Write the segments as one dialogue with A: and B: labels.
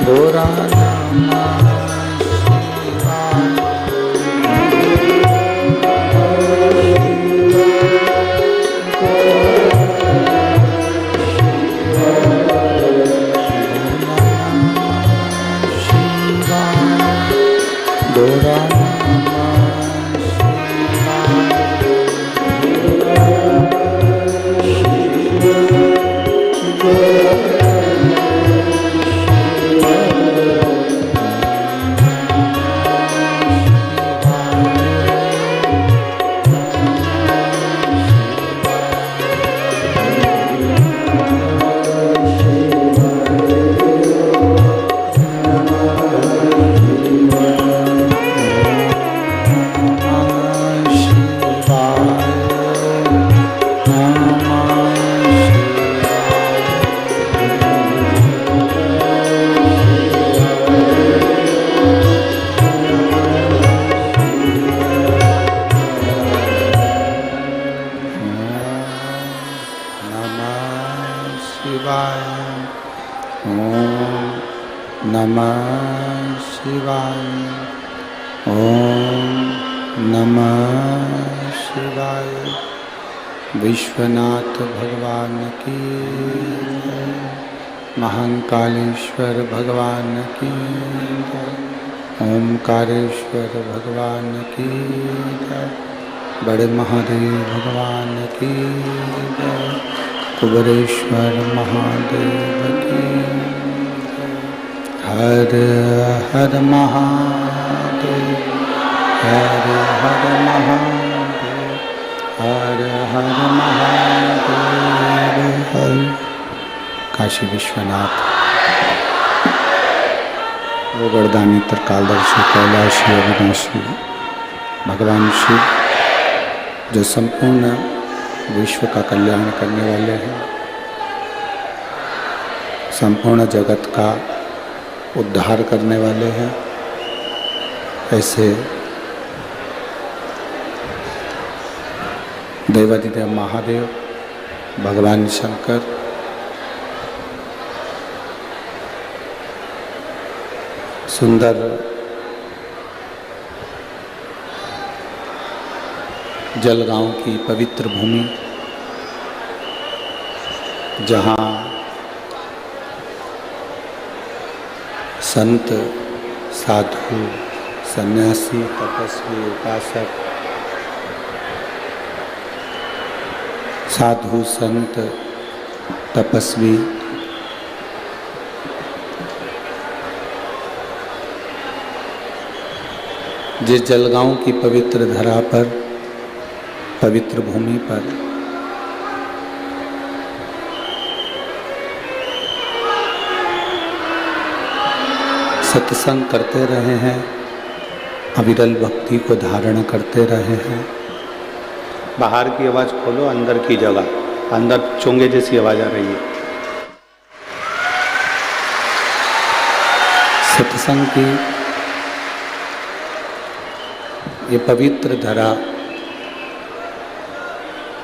A: गोरा नमः शिवाय। गोरा विश्वनाथ भगवान की, महाकालेश्वर भगवान की, ओमकारेश्वर भगवान की, बड़े महादेव भगवान की, कुबेरेश्वर महादेव की। हर हर महादेव, हर हर महादेव, हर हर महादेव। हर काशी विश्वनाथ, वो वरदानी त्रिकालदर्शी कैलाशी अविनाशी भगवान शिव, जो संपूर्ण विश्व का कल्याण करने वाले हैं, संपूर्ण जगत का उद्धार करने वाले हैं, ऐसे देवादिदेव महादेव भगवान शंकर सुंदर जलगांव की पवित्र भूमि, जहाँ संत साधु सन्यासी तपस्वी उपासक, साधु संत तपस्वी जिस जलगांव की पवित्र धरा पर, पवित्र भूमि पर सत्संग करते रहे हैं, अविरल भक्ति को धारण करते रहे हैं। बाहर की आवाज खोलो, अंदर की जगह, अंदर चोंगे जैसी आवाज आ रही है। सत्संग की ये पवित्र धरा,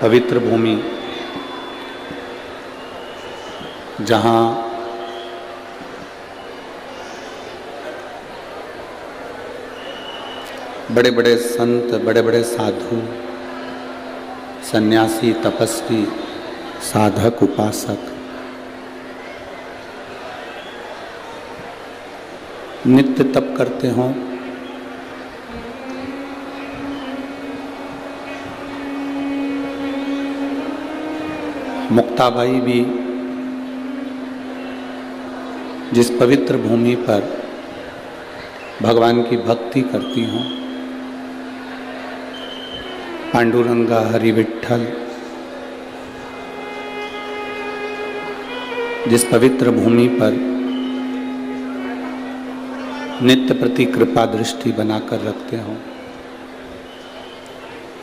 A: पवित्र भूमि, जहाँ बड़े बड़े संत, बड़े बड़े साधु, सन्यासी, तपस्वी, साधक, उपासक नित्य तप करते हों, मुक्ताबाई भी जिस पवित्र भूमि पर भगवान की भक्ति करती हों, पांडुरंगा, हरि विठ्ठल जिस पवित्र भूमि पर नित्य प्रति कृपा दृष्टि बनाकर रखते हों,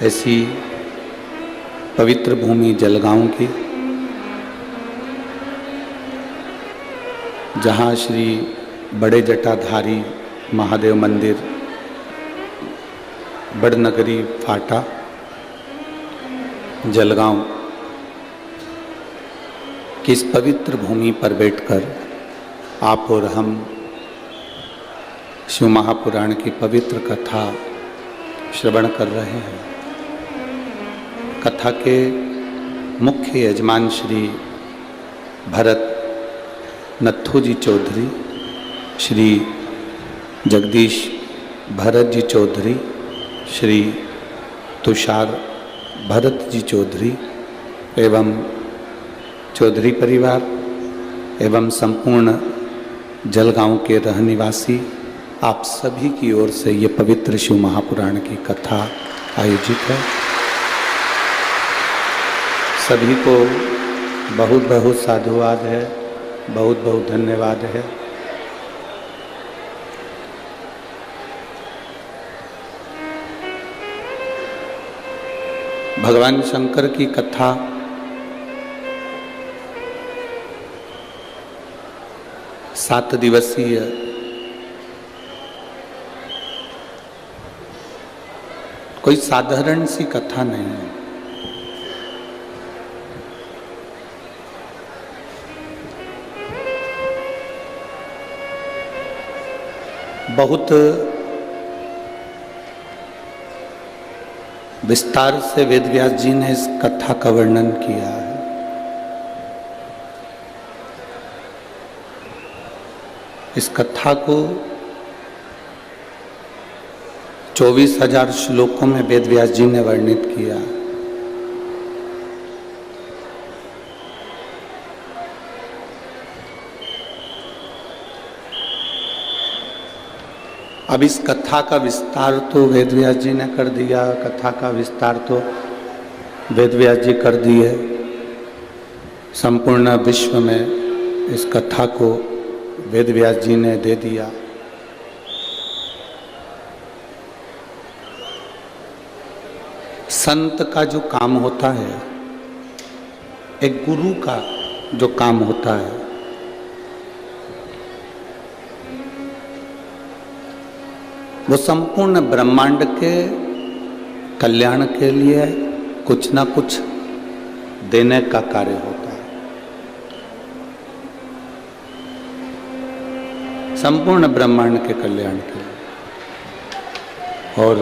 A: ऐसी पवित्र भूमि जलगांव की, जहाँ श्री बड़े जटाधारी महादेव मंदिर, बड़नगरी फाटा, जलगांव कि इस पवित्र भूमि पर बैठकर आप और हम शिव महापुराण की पवित्र कथा श्रवण कर रहे हैं। कथा के मुख्य यजमान श्री भरत नत्थू जी चौधरी, श्री जगदीश भरत जी चौधरी, श्री तुषार भरत जी चौधरी एवं चौधरी परिवार एवं संपूर्ण जलगांव के रहनिवासी, आप सभी की ओर से ये पवित्र शिव महापुराण की कथा आयोजित है। सभी को बहुत बहुत साधुवाद है, बहुत बहुत धन्यवाद है। भगवान शंकर की कथा सात दिवसीय कोई साधारण सी कथा नहीं है। बहुत विस्तार से वेदव्यास जी ने इस कथा का वर्णन किया है। इस कथा को 24,000 श्लोकों में वेदव्यास जी ने वर्णित किया। अब इस कथा का विस्तार तो वेदव्यास जी ने कर दिया, कथा का विस्तार तो वेदव्यास जी कर दिए। संपूर्ण विश्व में इस कथा को वेदव्यास जी ने दे दिया। संत का जो काम होता है, एक गुरु का जो काम होता है, वो संपूर्ण ब्रह्मांड के कल्याण के लिए कुछ ना कुछ देने का कार्य होता है। संपूर्ण ब्रह्मांड के कल्याण के लिए। और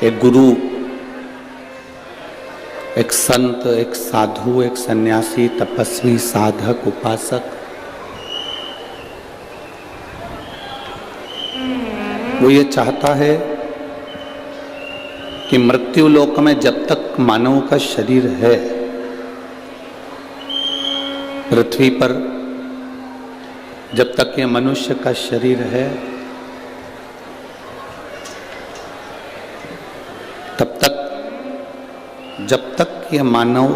A: एक गुरु, एक संत, एक साधु, एक सन्यासी, तपस्वी, साधक, उपासक, वो ये चाहता है कि मृत्यु लोक में जब तक मानव का शरीर है, पृथ्वी पर जब तक ये मनुष्य का शरीर है, तब तक, जब तक ये मानव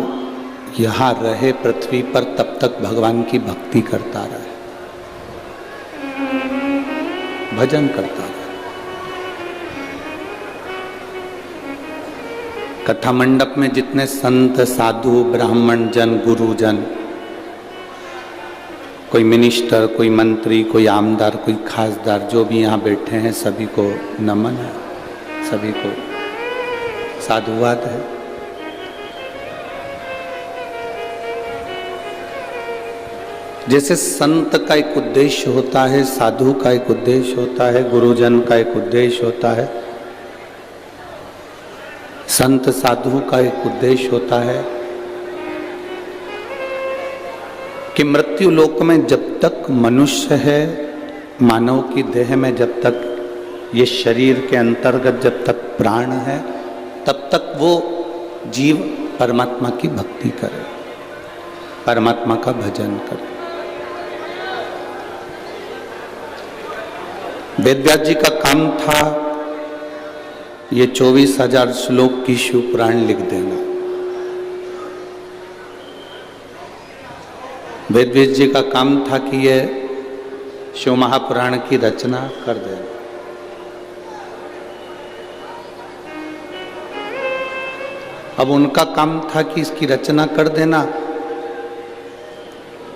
A: यहाँ रहे पृथ्वी पर, तब तक भगवान की भक्ति करता रहे, भजन करता रहे। कथा मंडप में जितने संत, साधु, ब्राह्मण जन, गुरुजन, कोई मिनिस्टर, कोई मंत्री, कोई आमदार, कोई खासदार, जो भी यहाँ बैठे हैं, सभी को नमन है, सभी को साधुवाद है। जैसे संत का एक उद्देश्य होता है, साधु का एक उद्देश्य होता है, गुरुजन का एक उद्देश्य होता है, संत साधु का एक उद्देश्य होता है कि मृत्यु लोक में जब तक मनुष्य है, मानव की देह में जब तक ये शरीर के अंतर्गत जब तक प्राण है, तब तक वो जीव परमात्मा की भक्ति करे, परमात्मा का भजन करे। वेदव्यास जी का काम था ये 24,000 श्लोक की शिव पुराण लिख देना। वेदव्यास जी का काम था कि ये शिव महापुराण की रचना कर देना। अब उनका काम था कि इसकी रचना कर देना।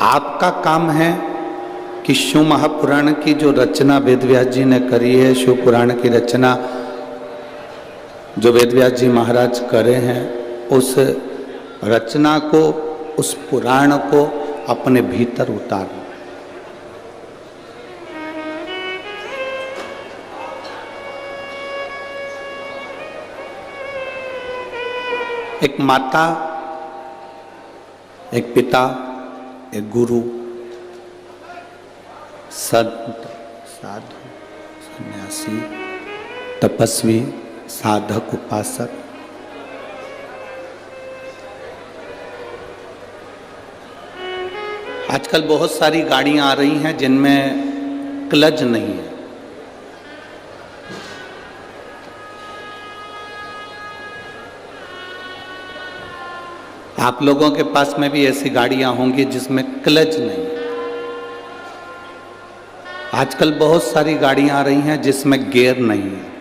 A: आपका काम है कि शिव महापुराण की जो रचना वेदव्यास जी ने करी है, शिव पुराण की रचना जो वेदव्यास जी महाराज करे हैं, उस रचना को, उस पुराण को अपने भीतर उतारना। एक माता, एक पिता, एक गुरु, संत, साधु, सन्यासी, तपस्वी, साधक, उपासक, आजकल बहुत सारी गाड़ियां आ रही हैं जिनमें क्लच नहीं है। आप लोगों के पास में भी ऐसी गाड़ियां होंगी जिसमें क्लच नहीं है। आजकल बहुत सारी गाड़ियां आ रही हैं जिसमें गियर नहीं है।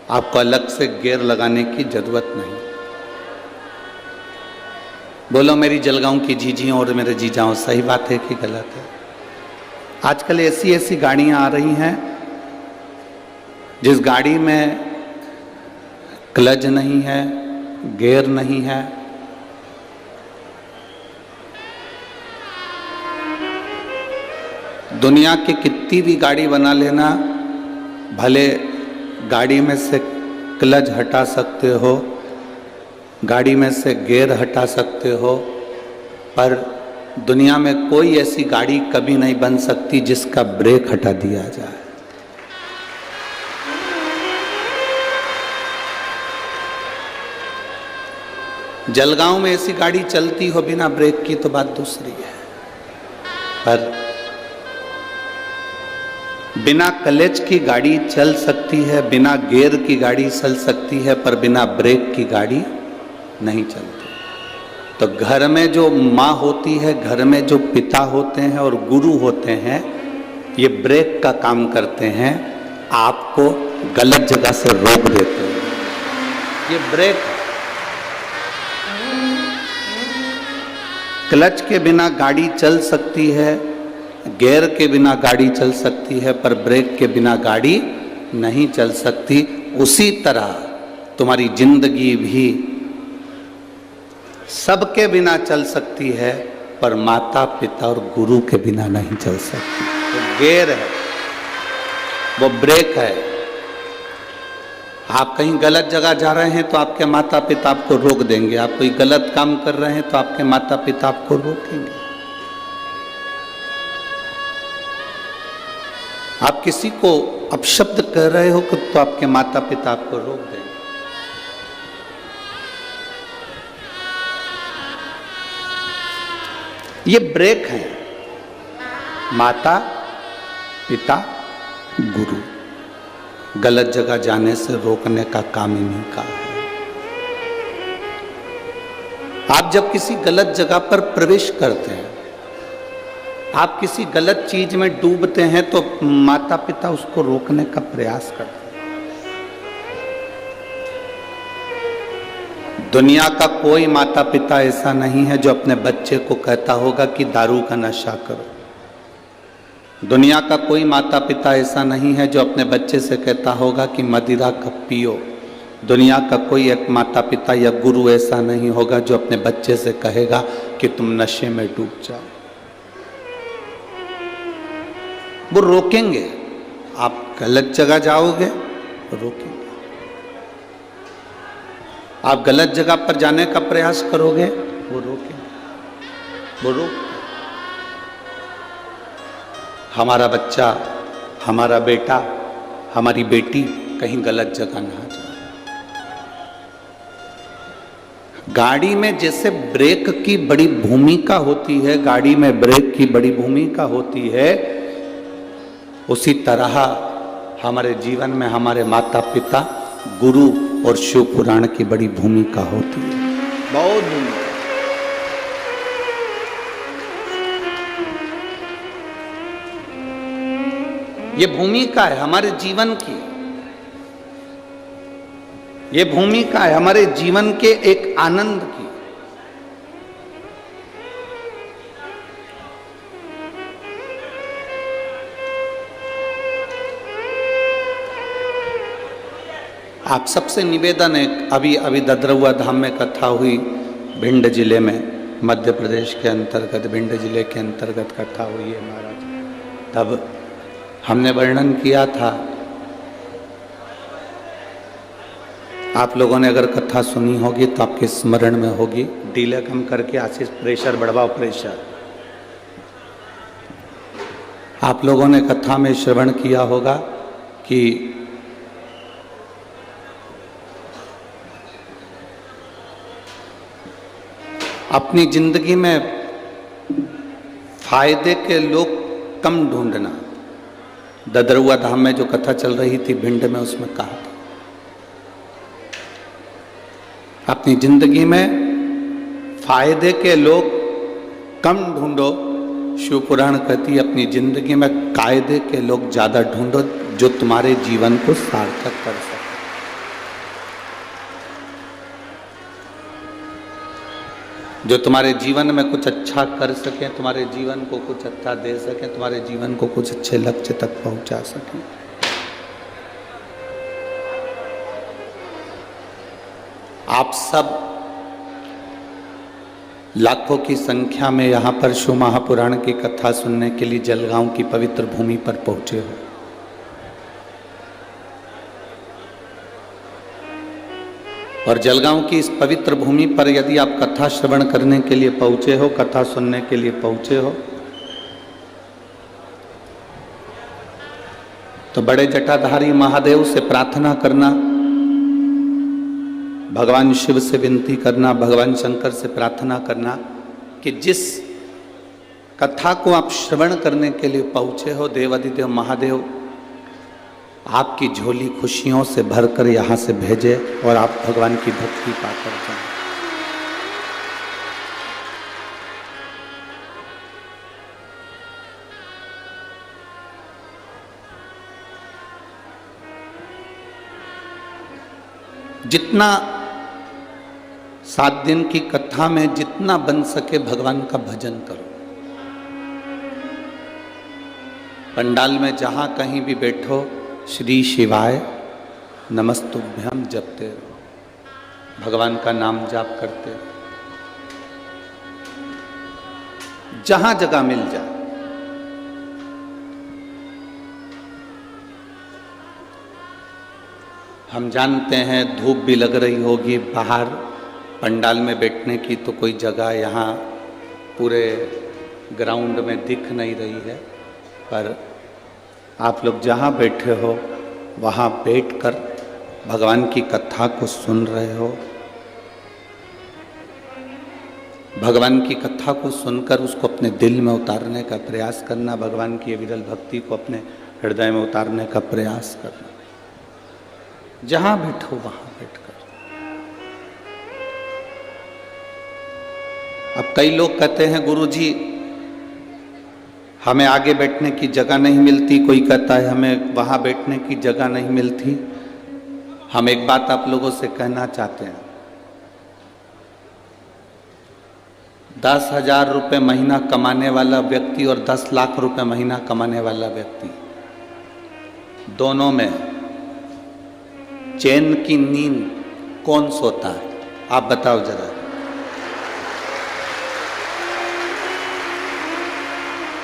A: आपको अलग से गियर लगाने की जरूरत नहीं। बोलो मेरी जलगांव की जीजियों और मेरे जीजाओं, सही बात है कि गलत है? आजकल ऐसी ऐसी गाड़ियां आ रही हैं जिस गाड़ी में क्लच नहीं है, गियर नहीं है। दुनिया की कितनी भी गाड़ी बना लेना, भले गाड़ी में से क्लच हटा सकते हो, गाड़ी में से गियर हटा सकते हो, पर दुनिया में कोई ऐसी गाड़ी कभी नहीं बन सकती जिसका ब्रेक हटा दिया जाए। जलगांव में ऐसी गाड़ी चलती हो बिना ब्रेक की तो बात दूसरी है, पर बिना क्लच की गाड़ी चल सकती है, बिना गियर की गाड़ी चल सकती है, पर बिना ब्रेक की गाड़ी नहीं चलती। तो घर में जो माँ होती है, घर में जो पिता होते हैं और गुरु होते हैं, ये ब्रेक का काम करते हैं, आपको गलत जगह से रोक देते हैं। ये ब्रेक है। क्लच के बिना गाड़ी चल सकती है, गियर के बिना गाड़ी चल सकती है, पर ब्रेक के बिना गाड़ी नहीं चल सकती। उसी तरह तुम्हारी जिंदगी भी सबके बिना चल सकती है, पर माता पिता और गुरु के बिना नहीं चल सकती। वो गियर है, वो ब्रेक है। आप कहीं गलत जगह जा रहे हैं तो आपके माता पिता आपको रोक देंगे। आप कोई गलत काम कर रहे हैं तो आपके माता पिता आपको रोकेंगे। आप किसी को अपशब्द कर रहे हो तो आपके माता पिता आपको रोक देंगे। ये ब्रेक है। माता पिता गुरु गलत जगह जाने से रोकने का काम इन्हीं का है। आप जब किसी गलत जगह पर प्रवेश करते हैं, आप किसी गलत चीज में डूबते हैं, तो माता पिता उसको रोकने का प्रयास करते हैं। दुनिया का कोई माता पिता ऐसा नहीं है जो अपने बच्चे को कहता होगा कि दारू का नशा करो। दुनिया का कोई माता पिता ऐसा नहीं है जो अपने बच्चे से कहता होगा कि मदिरा का पियो। दुनिया का कोई एक माता पिता या गुरु ऐसा नहीं होगा जो अपने बच्चे से कहेगा कि तुम नशे में डूब जाओ। वो रोकेंगे। आप गलत जगह जाओगे, रोकेंगे। आप गलत जगह पर जाने का प्रयास करोगे, वो रोकेंगे। वो रोक। हमारा बच्चा, हमारा बेटा, हमारी बेटी कहीं गलत जगह ना जाए। गाड़ी में जैसे ब्रेक की बड़ी भूमिका होती है, गाड़ी में ब्रेक की बड़ी भूमिका होती है, उसी तरह हमारे जीवन में हमारे माता पिता, गुरु और शिव पुराण की बड़ी भूमिका होती है। बहुत भूमिका। ये भूमिका है हमारे जीवन की। ये भूमिका है हमारे जीवन के एक आनंद की। आप सबसे निवेदन है, अभी अभी ददरुआ धाम में कथा हुई, भिंड जिले में, मध्य प्रदेश के अंतर्गत भिंड जिले के अंतर्गत कथा हुई है महाराज। तब हमने वर्णन किया था, आप लोगों ने अगर कथा सुनी होगी तो आपके स्मरण में होगी। डिले कम करके आशीष प्रेशर बढ़वाओ, प्रेशर। आप लोगों ने कथा में श्रवण किया होगा कि अपनी जिंदगी में फायदे के लोग कम ढूंढना। ददरुआ धाम में जो कथा चल रही थी भिंड में, उसमें कहा था अपनी जिंदगी में फायदे के लोग कम ढूंढो। शिव पुराण कहती है अपनी जिंदगी में कायदे के लोग ज्यादा ढूंढो, जो तुम्हारे जीवन को सार्थक कर सके। जो तुम्हारे जीवन में कुछ अच्छा कर सके, तुम्हारे जीवन को कुछ अच्छा दे सके, तुम्हारे जीवन को कुछ अच्छे लक्ष्य तक पहुंचा सके। आप सब लाखों की संख्या में यहाँ पर शिव महापुराण की कथा सुनने के लिए जलगांव की पवित्र भूमि पर पहुंचे हो। और जलगांव की इस पवित्र भूमि पर यदि आप कथा श्रवण करने के लिए पहुंचे हो, कथा सुनने के लिए पहुंचे हो, तो बड़े जटाधारी महादेव से प्रार्थना करना, भगवान शिव से विनती करना, भगवान शंकर से प्रार्थना करना कि जिस कथा को आप श्रवण करने के लिए पहुंचे हो, देवादिदेव महादेव आपकी झोली खुशियों से भरकर यहाँ से भेजे और आप भगवान की भक्ति पाकर जाएं। जितना 7 दिन की कथा में जितना बन सके भगवान का भजन करो। पंडाल में जहां कहीं भी बैठो, श्री शिवाय नमस्तुभ्यम जपते रहो, भगवान का नाम जाप करते रहो, जहां जगह मिल जाए। हम जानते हैं धूप भी लग रही होगी बाहर पंडाल में बैठने की, तो कोई जगह यहाँ पूरे ग्राउंड में दिख नहीं रही है, पर आप लोग जहाँ बैठे हो वहाँ बैठकर भगवान की कथा को सुन रहे हो। भगवान की कथा को सुनकर उसको अपने दिल में उतारने का प्रयास करना, भगवान की विरल भक्ति को अपने हृदय में उतारने का प्रयास करना। जहाँ बैठो वहाँ बैठकर। अब कई लोग कहते हैं गुरुजी हमें आगे बैठने की जगह नहीं मिलती, कोई कहता है हमें वहाँ बैठने की जगह नहीं मिलती। हम एक बात आप लोगों से कहना चाहते हैं, 10,000 रुपये महीना कमाने वाला व्यक्ति और 10 लाख रुपए महीना कमाने वाला व्यक्ति, दोनों में चैन की नींद कौन सोता है? आप बताओ जरा।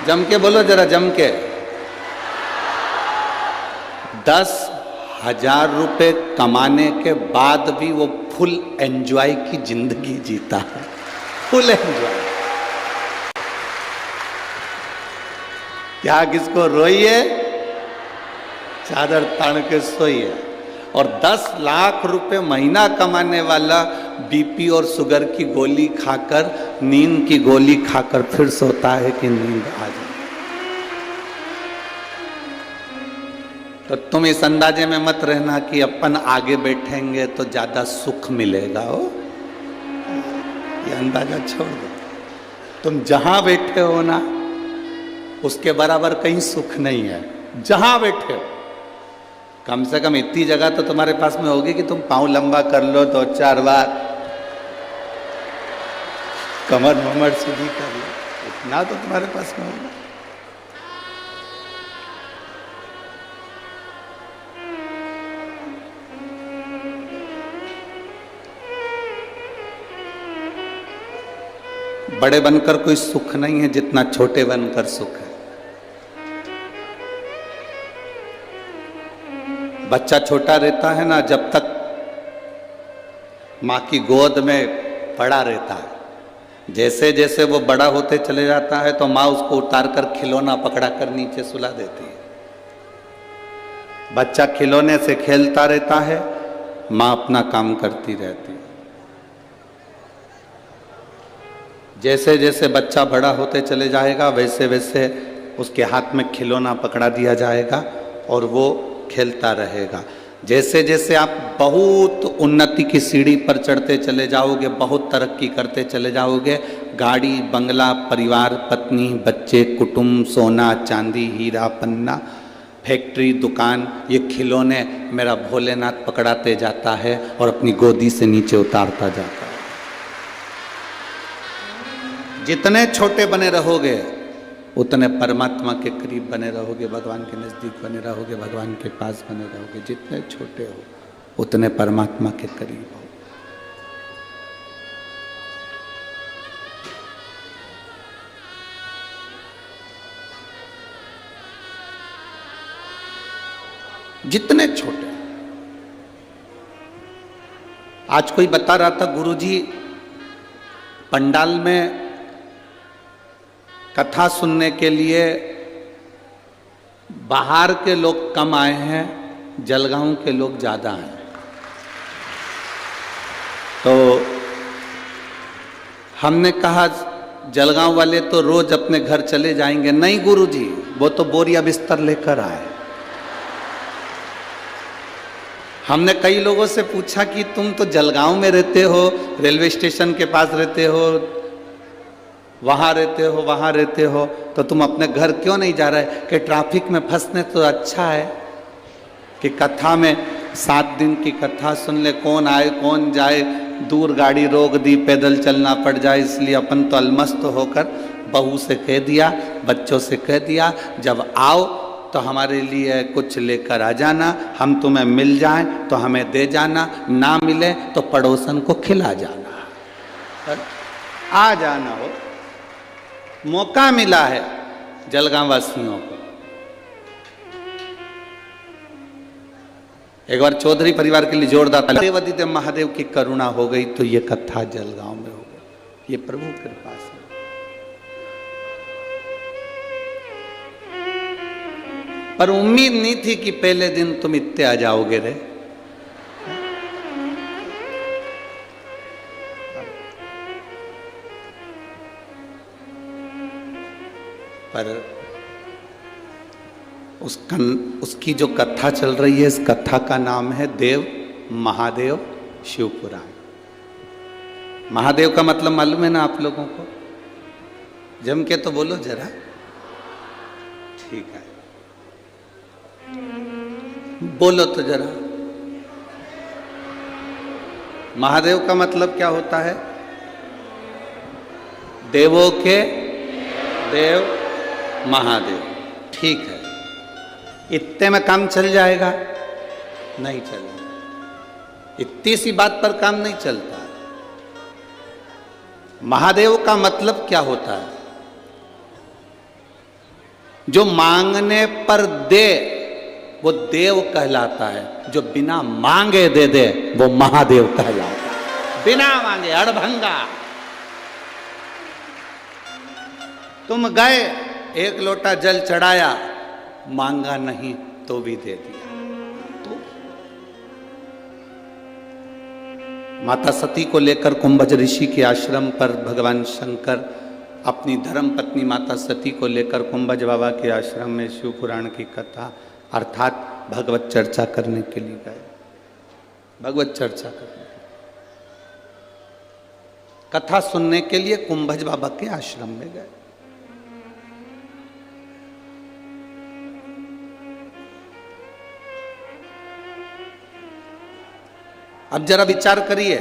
A: जम के बोलो जरा, जम के। 10,000 रुपए कमाने के बाद भी वो फुल एंजॉय की जिंदगी जीता है, फुल एंजॉय। क्या किसको रोइए, चादर तान के सोइए। और 10 लाख रुपए महीना कमाने वाला बीपी और शुगर की गोली खाकर, नींद की गोली खाकर फिर सोता है कि नींद आ जाए। तो तुम इस अंदाजे में मत रहना कि अपन आगे बैठेंगे तो ज्यादा सुख मिलेगा। हो ये अंदाजा छोड़ दो। तुम जहां बैठे हो ना, उसके बराबर कहीं सुख नहीं है। जहां बैठे हो, कम से कम इतनी जगह तो तुम्हारे पास में होगी कि तुम पांव लंबा कर लो 2-4 बार, कमर वमर सीधी कर लो, इतना तो तुम्हारे पास में होगा। बड़े बनकर कोई सुख नहीं है जितना छोटे बनकर सुख है। बच्चा छोटा रहता है ना, जब तक माँ की गोद में पड़ा रहता है, जैसे जैसे वो बड़ा होते चले जाता है तो माँ उसको उतार कर खिलौना पकड़ा कर नीचे सुला देती है। बच्चा खिलौने से खेलता रहता है, माँ अपना काम करती रहती है। जैसे जैसे बच्चा बड़ा होते चले जाएगा वैसे वैसे उसके हाथ में खिलौना पकड़ा दिया जाएगा और वो खेलता रहेगा। जैसे जैसे आप बहुत उन्नति की सीढ़ी पर चढ़ते चले जाओगे, बहुत तरक्की करते चले जाओगे, गाड़ी बंगला परिवार पत्नी बच्चे कुटुंब सोना चांदी हीरा पन्ना फैक्ट्री दुकान ये खिलौने मेरा भोलेनाथ पकड़ाते जाता है और अपनी गोदी से नीचे उतारता जाता है। जितने छोटे बने रहोगे उतने परमात्मा के करीब बने रहोगे, भगवान के नजदीक बने रहोगे, भगवान के पास बने रहोगे। जितने छोटे हो उतने परमात्मा के करीब हो। जितने छोटे। आज कोई बता रहा था, गुरुजी पंडाल में कथा सुनने के लिए बाहर के लोग कम आए हैं, जलगांव के लोग ज्यादा हैं। तो हमने कहा जलगांव वाले तो रोज अपने घर चले जाएंगे। नहीं गुरुजी, वो तो बोरिया बिस्तर लेकर आए। हमने कई लोगों से पूछा कि तुम तो जलगांव में रहते हो, रेलवे स्टेशन के पास रहते हो, वहाँ रहते हो वहाँ रहते हो, तो तुम अपने घर क्यों नहीं जा रहे? कि ट्रैफिक में फंसने तो अच्छा है कि कथा में 7 दिन की कथा सुन ले, कौन आए कौन जाए, दूर गाड़ी रोक दी, पैदल चलना पड़ जाए। इसलिए अपन तो अलमस्त होकर बहू से कह दिया, बच्चों से कह दिया, जब आओ तो हमारे लिए कुछ लेकर आ जाना, हम तुम्हें मिल जाएं तो हमें दे जाना, ना मिले तो पड़ोसन को खिला जाना। आ जाना हो, मौका मिला है जलगांव वासियों को। एक बार चौधरी परिवार के लिए जोरदार ताली। महादेव की करुणा हो गई तो ये कथा जलगांव में हो गई। ये प्रभु कृपा से। पर उम्मीद नहीं थी कि पहले दिन तुम इतने आ जाओगे रे। पर उसकी जो कथा चल रही है, इस कथा का नाम है देव महादेव शिव पुराण। महादेव का मतलब मालूम है ना आप लोगों को? जम के तो बोलो जरा। ठीक है, बोलो तो जरा। महादेव का मतलब क्या होता है? देवों के देव महादेव। ठीक है, इतने में काम चल जाएगा? नहीं चलेगा। इतनी सी बात पर काम नहीं चलता। महादेव का मतलब क्या होता है? जो मांगने पर दे वो देव कहलाता है, जो बिना मांगे दे दे वो महादेव कहलाता है। बिना मांगे अड़भंगा। तुम गए, एक लोटा जल चढ़ाया, मांगा नहीं तो भी दे दिया। तो माता सती को लेकर कुंभज ऋषि के आश्रम पर भगवान शंकर अपनी धर्म पत्नी माता सती को लेकर कुंभज बाबा के आश्रम में शिव पुराण की कथा अर्थात भगवत चर्चा करने के लिए गए। भगवत चर्चा करने के लिए, कथा सुनने के लिए कुंभज बाबा के आश्रम में गए। अब जरा विचार करिए,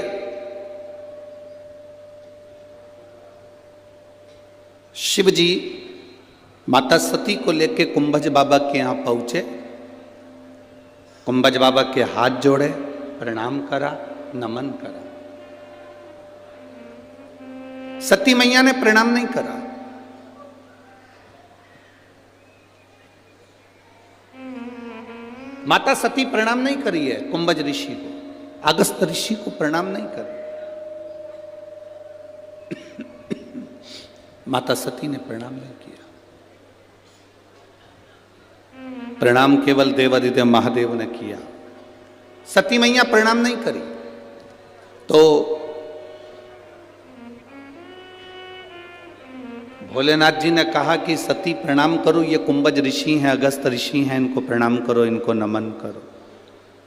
A: शिव जी माता सती को लेके कुंभज बाबा के यहां पहुंचे। कुंभज बाबा के हाथ जोड़े, प्रणाम करा, नमन करा। सती मैया ने प्रणाम नहीं करा। माता सती प्रणाम नहीं करी है कुंभज ऋषि को, अगस्त ऋषि को प्रणाम नहीं करी। माता सती ने प्रणाम नहीं किया। प्रणाम केवल देवादिदेव महादेव ने किया, सती मैया प्रणाम नहीं करी। तो भोलेनाथ जी ने कहा कि सती प्रणाम करो, ये कुंभज ऋषि हैं, अगस्त ऋषि हैं, इनको प्रणाम करो, इनको नमन करो।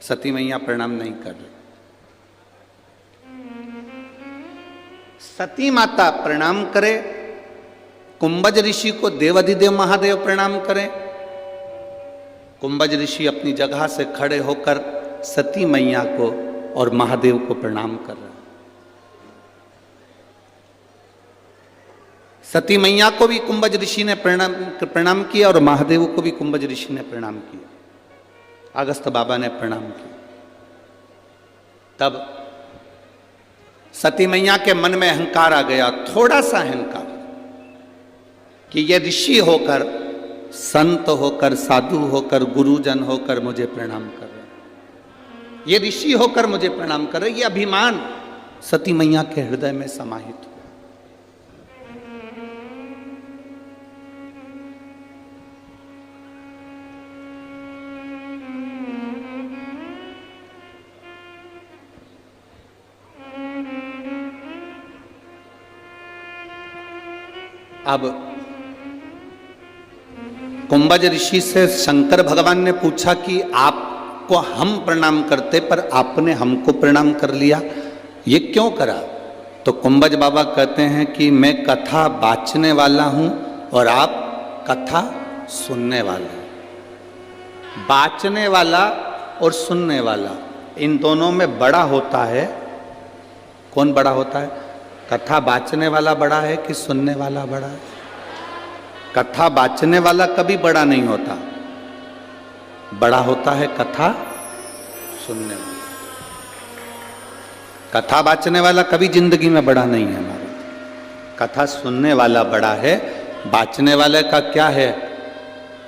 A: सती मैया प्रणाम नहीं कर रही। सती माता प्रणाम करे, कुंभज ऋषि को देवाधिदेव महादेव प्रणाम करें। कुंभज ऋषि अपनी जगह से खड़े होकर सती मैया को और महादेव को प्रणाम कर रहे हैं। सती मैया को भी कुंभज ऋषि ने प्रणाम किया और महादेव को भी कुंभज ऋषि ने प्रणाम किया, अगस्त बाबा ने प्रणाम किया। तब सती मैया के मन में अहंकार आ गया, थोड़ा सा अहंकार, कि ये ऋषि होकर, संत होकर, साधु होकर, गुरुजन होकर मुझे प्रणाम कर रहे, ये ऋषि होकर मुझे प्रणाम कर रहे, ये अभिमान सती मैया के हृदय में समाहित हुआ। अब कुंभज ऋषि से शंकर भगवान ने पूछा कि आपको हम प्रणाम करते पर आपने हमको प्रणाम कर लिया, ये क्यों करा? तो कुंभज बाबा कहते हैं कि मैं कथा बाचने वाला हूं और आप कथा सुनने वाले हैं। बाचने वाला और सुनने वाला, इन दोनों में बड़ा होता है, कौन बड़ा होता है? कथा बाचने वाला बड़ा है कि सुनने वाला बड़ा है? कथा बाचने वाला कभी बड़ा नहीं होता, बड़ा होता है कथा सुनने वाला। कथा बाचने वाला कभी जिंदगी में बड़ा नहीं है हमारा, कथा सुनने वाला बड़ा है। बाचने वाले का क्या है?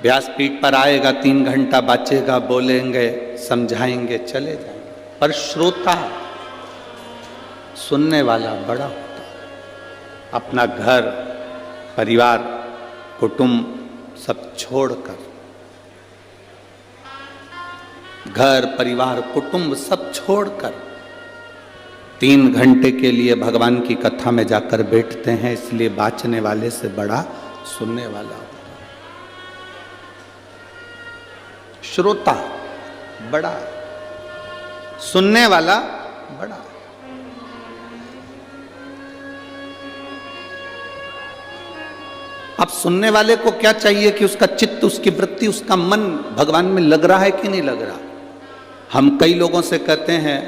A: व्यासपीठ पर आएगा, 3 घंटा बाचेगा, बोलेंगे, समझाएंगे, चले जाएंगे। पर श्रोता, सुनने वाला बड़ा होता है। अपना घर, परिवार, कुटुंब सब छोड़कर, घर, परिवार, कुटुंब सब छोड़कर 3 घंटे के लिए भगवान की कथा में जाकर बैठते हैं। इसलिए बाचने वाले से बड़ा सुनने वाला होता है। श्रोता बड़ा, सुनने वाला बड़ा। अब सुनने वाले को क्या चाहिए कि उसका चित्त, उसकी वृत्ति, उसका मन भगवान में लग रहा है कि नहीं लग रहा। हम कई लोगों से कहते हैं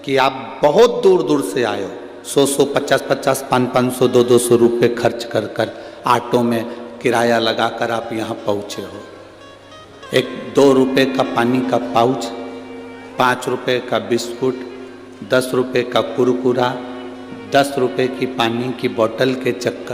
A: कि आप बहुत दूर दूर से आए हो, 100-100, 50-50, 500-500, 200 रुपये खर्च कर कर ऑटो में किराया लगाकर आप यहाँ पहुँचे हो। एक 2 रुपये का पानी का पाउच, 5 रुपये का बिस्कुट, 10 रुपये का कुरकुरा, 10 रुपये की पानी की बोतल के चक्कर